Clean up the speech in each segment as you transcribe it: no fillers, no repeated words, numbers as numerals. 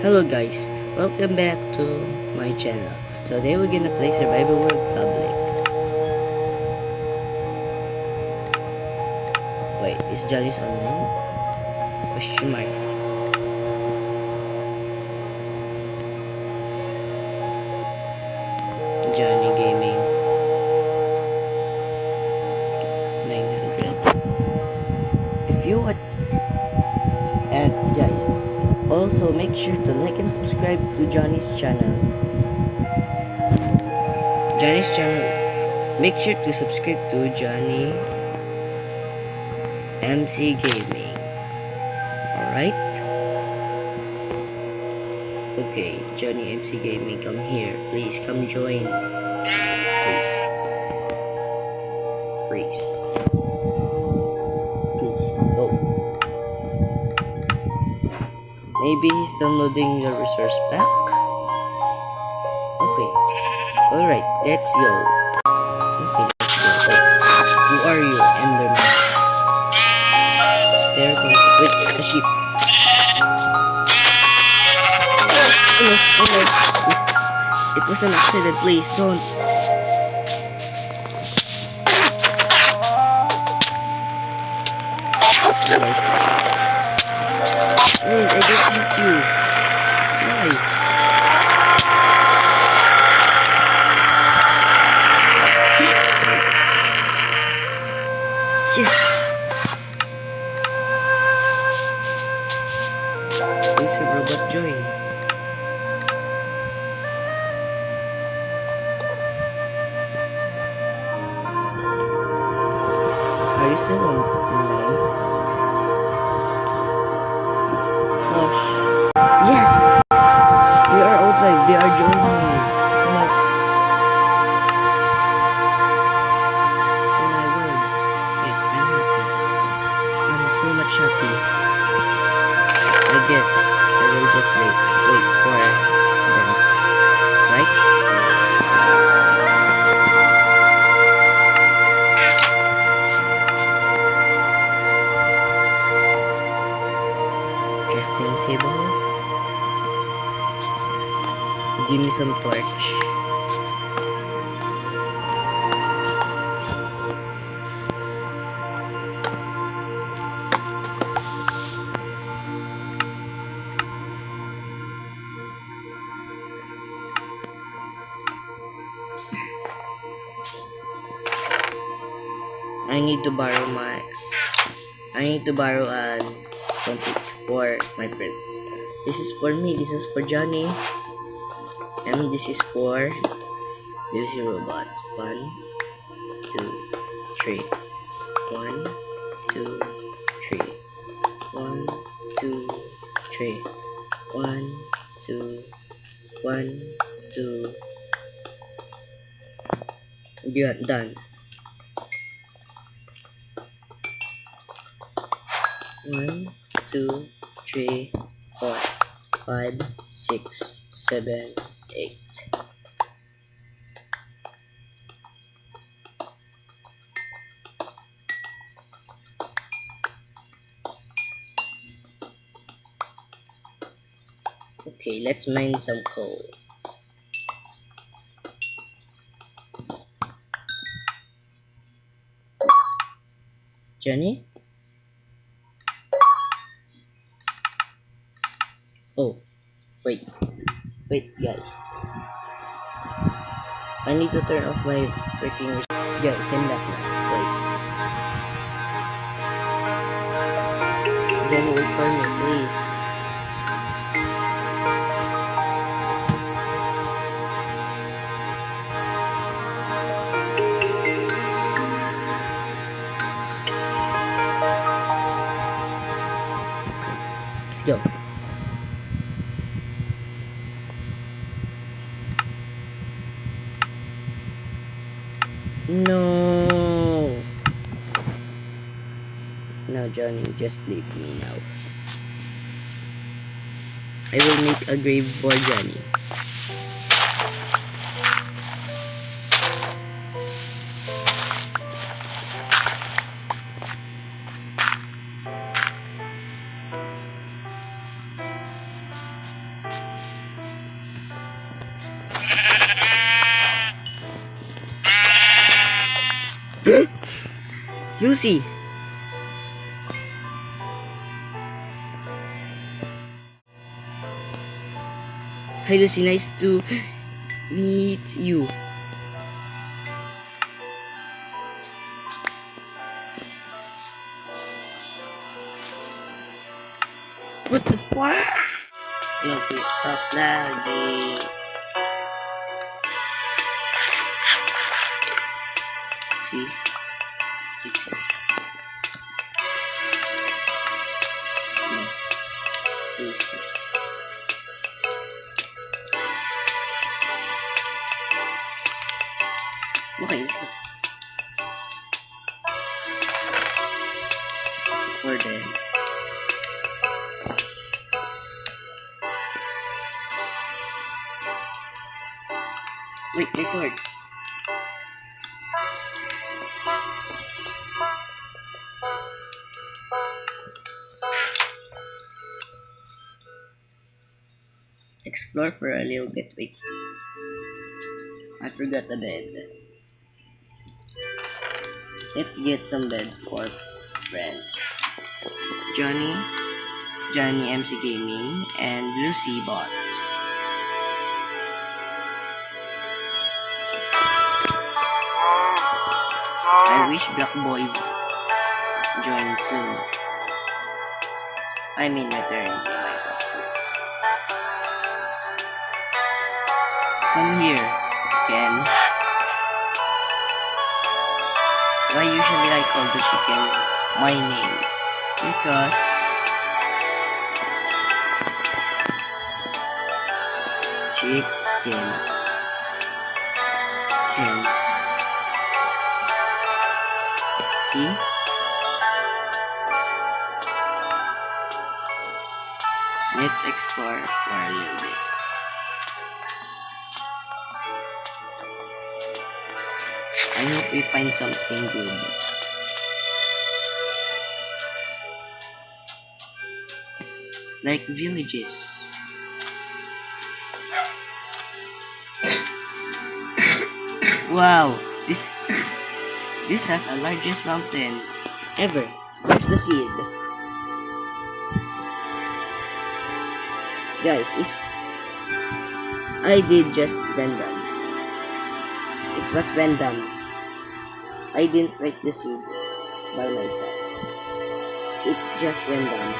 Hello guys, welcome back to my channel. Today we're gonna play Survival World Public. Wait, is Johnny's online? Question mark. Johnny Gaming 900. If you want, and guys, also make sure to like and subscribe to Johnny's channel. Make sure to subscribe to Johnny MC Gaming. Alright? Okay, Johnny MC Gaming, come here. Please come join. Please. Freeze. Please, go. Maybe he's downloading the resource pack. Okay. Alright, let's go. Okay, let's go. Who are you, Enderman? There comes. Wait, a sheep. Oh no, oh no. It was an accident, please don't. Wait, I didn't hit you. Why? Yes! Please have robot join. Are you still online? Gosh. Yes! They are all live. They are joining me to my world. Yes, I'm happy. I'm so much happy. I guess I will just wait for them. Right? Crafting table. Give me some torch. I need to borrow a stone pick for my friends. This is for me, this is for Johnny, and this is for Lucy Robot. 1, 2, 3. 1, 2, 3. 1, 2, 3. 1, 2, 1, 2. Good, done. 1, 2, 3, 4, 5, 6, 7, 8. Okay, let's mine some coal. Johnny? Oh, wait guys. I need to turn off my freaking guys, I'm back now. Wait. Johnny, wait for me, please. Let's go. No. No, Johnny, just leave me now. I will make a grave for Johnny. Lucy! Hi Lucy, nice to meet you. What the fuck? No, please stop lagging. See? It's... Lucy. Okay, so... For them. Wait, my sword. Explore for a little bit. Wait. I forgot the bed. Let's get some bed for friends. Johnny MC Gaming, and Lucy Bot. I wish Black Boys join soon. I mean my turn. Come here, Ken. Why usually I call the chicken my name? Because chicken Ken. See? Let's explore for a little bit. I hope we find something good. Like villages. Wow, this has a largest mountain ever. Where's the seed? Guys, I did just random. It was random. I didn't write the seed by myself. It's just random.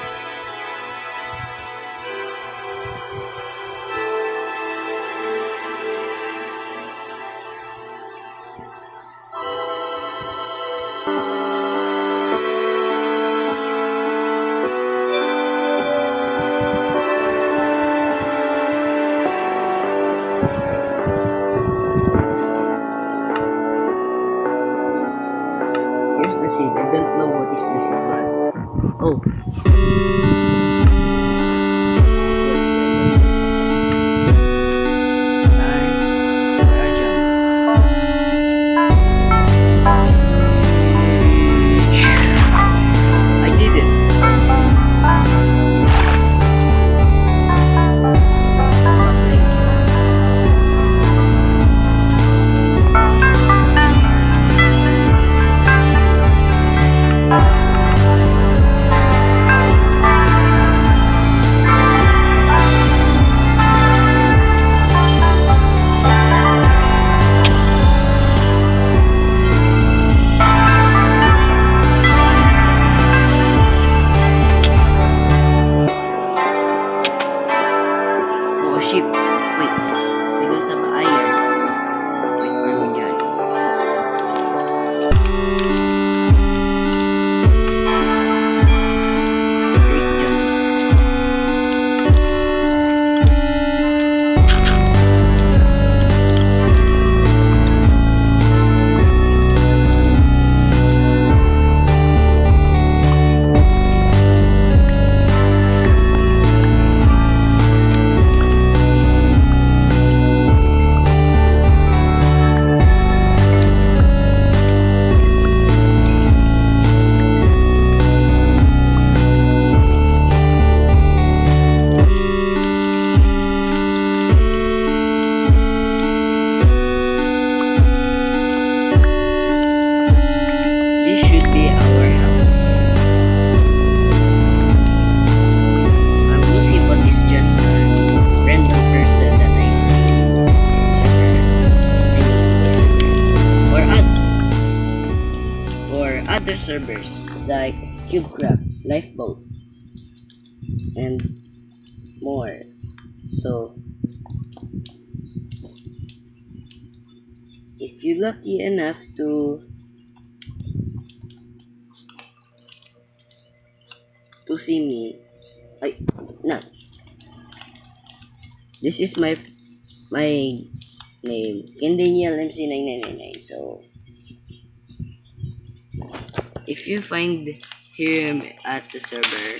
Here's the seed. I don't know what is the seed, but oh. I did it. servers like CubeCraft, Lifeboat, and more. So, if you're lucky enough to see me, ay, no, this is my name, Kendaniel MC9999. So, if you find him at the server,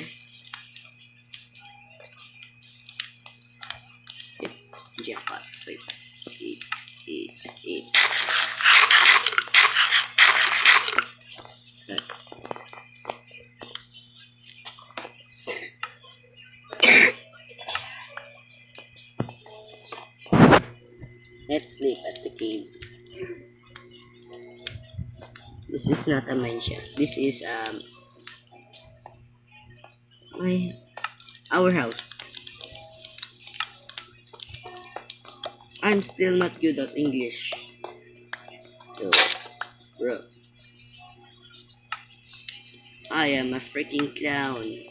jackpot. Wait, 8. Let's sleep at the cave. This is not a mine shaft. This is our house. I'm still not good at English. So, bro, I am a freaking clown.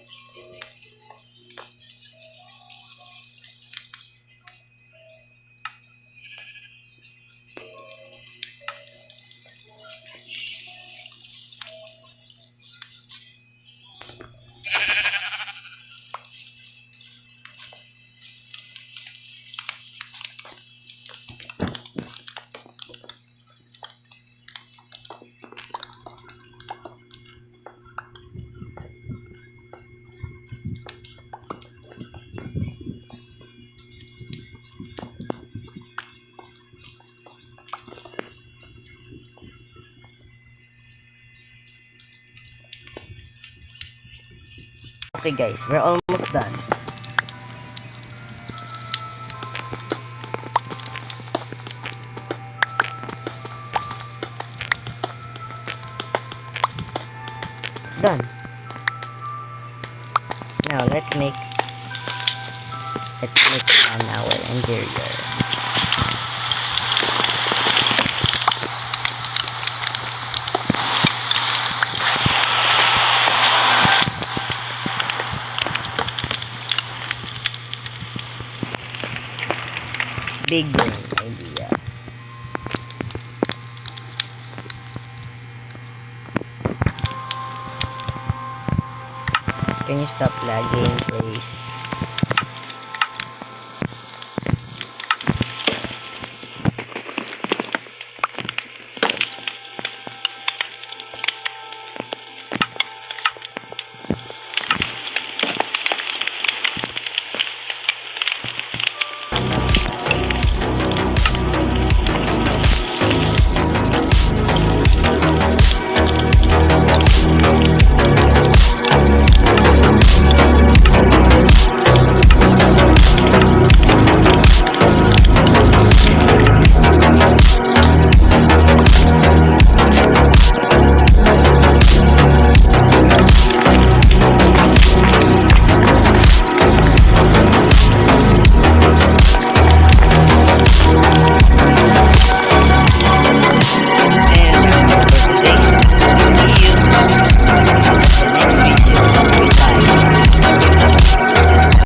Okay guys, we're almost done. Done. Now let's make our interior. Big brain idea. Can you stop lagging, please?